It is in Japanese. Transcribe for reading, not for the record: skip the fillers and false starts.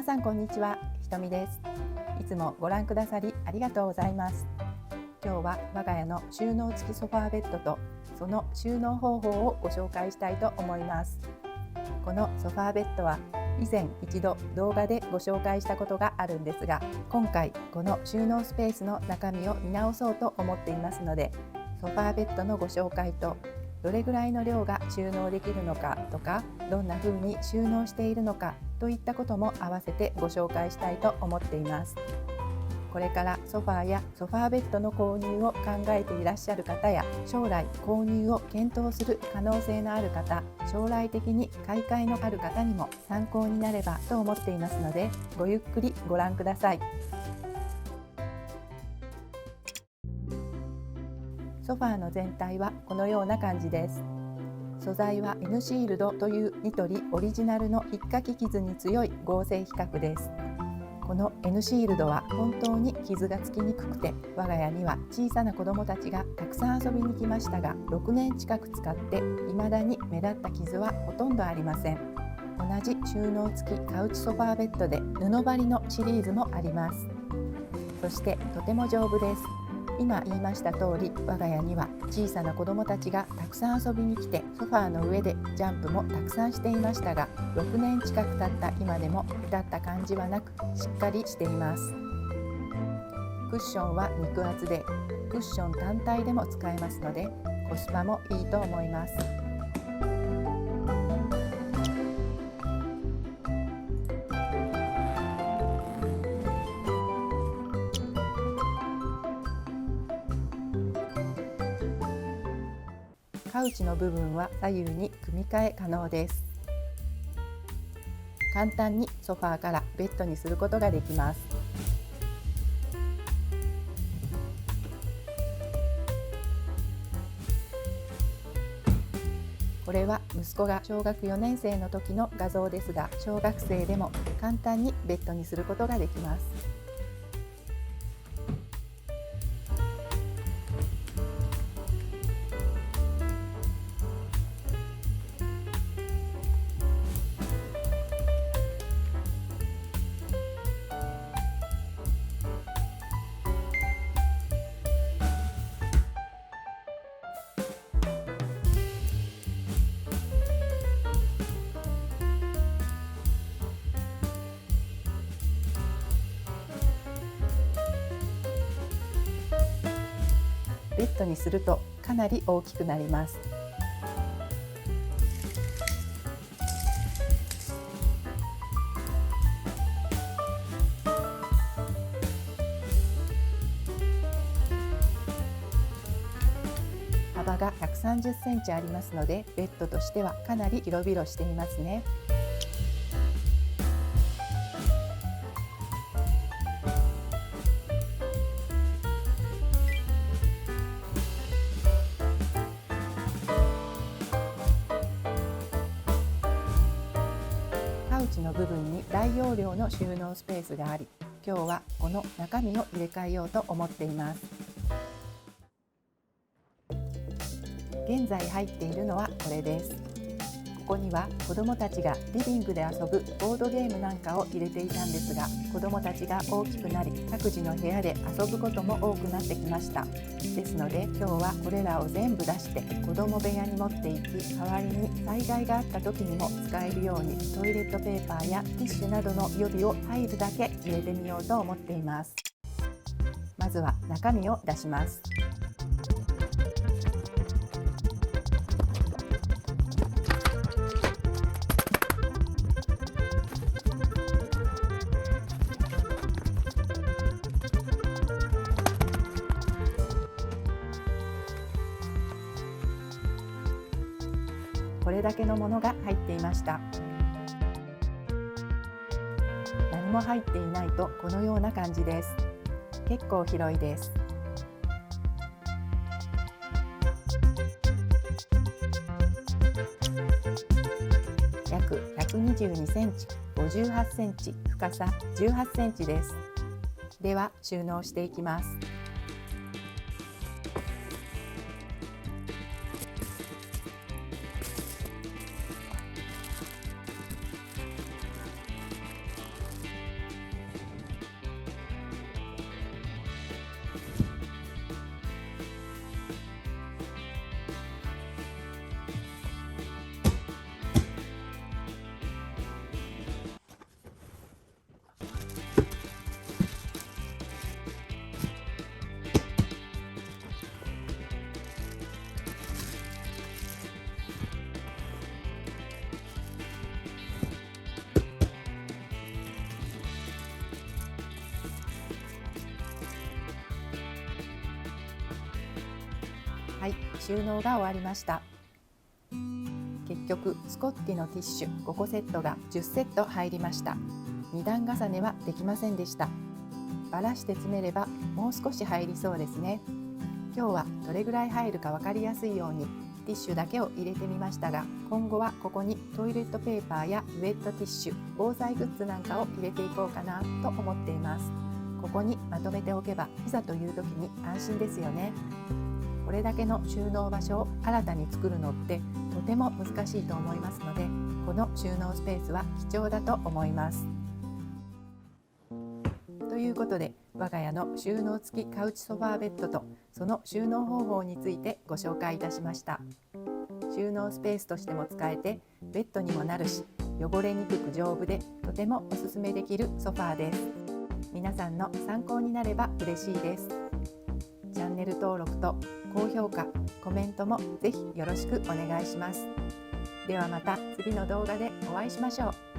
皆さんこんにちは、ひとみです。いつもご覧くださりありがとうございます。今日は我が家の収納付きソファーベッドとその収納方法をご紹介したいと思います。このソファーベッドは以前一度動画でご紹介したことがあるんですが、今回この収納スペースの中身を見直そうと思っていますので、ソファーベッドのご紹介とどれぐらいの量が収納できるのかとか、どんな風に収納しているのかといったことも合わせてご紹介したいと思っています。これからソファーやソファーベッドの購入を考えていらっしゃる方や、将来購入を検討する可能性のある方、将来的に買い替えのある方にも参考になればと思っていますので、ごゆっくりご覧ください。ソファーの全体はこのような感じです。素材は N シールドというニトリオリジナルの引っかき傷に強い合成皮革です。この N シールドは本当に傷がつきにくくて、我が家には小さな子どもたちがたくさん遊びに来ましたが、6年近く使って未だに目立った傷はほとんどありません。同じ収納付きカウチソファーベッドで布張りのシリーズもあります。そしてとても丈夫です。今言いました通り、我が家には小さな子どもたちがたくさん遊びに来て、ソファーの上でジャンプもたくさんしていましたが、6年近く経った今でも目立った感じはなく、しっかりしています。クッションは肉厚で、クッション単体でも使えますので、コスパもいいと思います。カウチの部分は左右に組み替え可能です。簡単にソファーからベッドにすることができます。これは息子が小学4年生の時の画像ですが、小学生でも簡単にベッドにすることができます。ベッドにするとかなり大きくなります。幅が130センチありますので、ベッドとしてはかなり広々していますね。カウチの部分に大容量の収納スペースがあり、今日はこの中身を入れ替えようと思っています。現在入っているのはこれです。ここには子どもたちがリビングで遊ぶボードゲームなんかを入れていたんですが、子どもたちが大きくなり、各自の部屋で遊ぶことも多くなってきました。ですので今日はこれらを全部出して子ども部屋に持っていき、代わりに災害があった時にも使えるようにトイレットペーパーやティッシュなどの予備を入るだけ入れてみようと思っています。まずは中身を出します。これだけのものが入っていました。何も入っていないとこのような感じです。結構広いです。約122センチ、58センチ、深さ18センチです。では収納していきます。収納が終わりました。結局スコッティのティッシュ5個セットが10セット入りました。2段重ねはできませんでした。バラして詰めればもう少し入りそうですね。今日はどれぐらい入るか分かりやすいようにティッシュだけを入れてみましたが、今後はここにトイレットペーパーやウェットティッシュ、防災グッズなんかを入れていこうかなと思っています。ここにまとめておけばいざという時に安心ですよね。これだけの収納場所を新たに作るのってとても難しいと思いますので、この収納スペースは貴重だと思います。ということで、我が家の収納付きカウチソファーベッドとその収納方法についてご紹介いたしました。収納スペースとしても使えてベッドにもなるし、汚れにくく丈夫でとてもおすすめできるソファーです。皆さんの参考になれば嬉しいです。チャンネル登録と高評価、コメントもぜひよろしくお願いします。ではまた次の動画でお会いしましょう。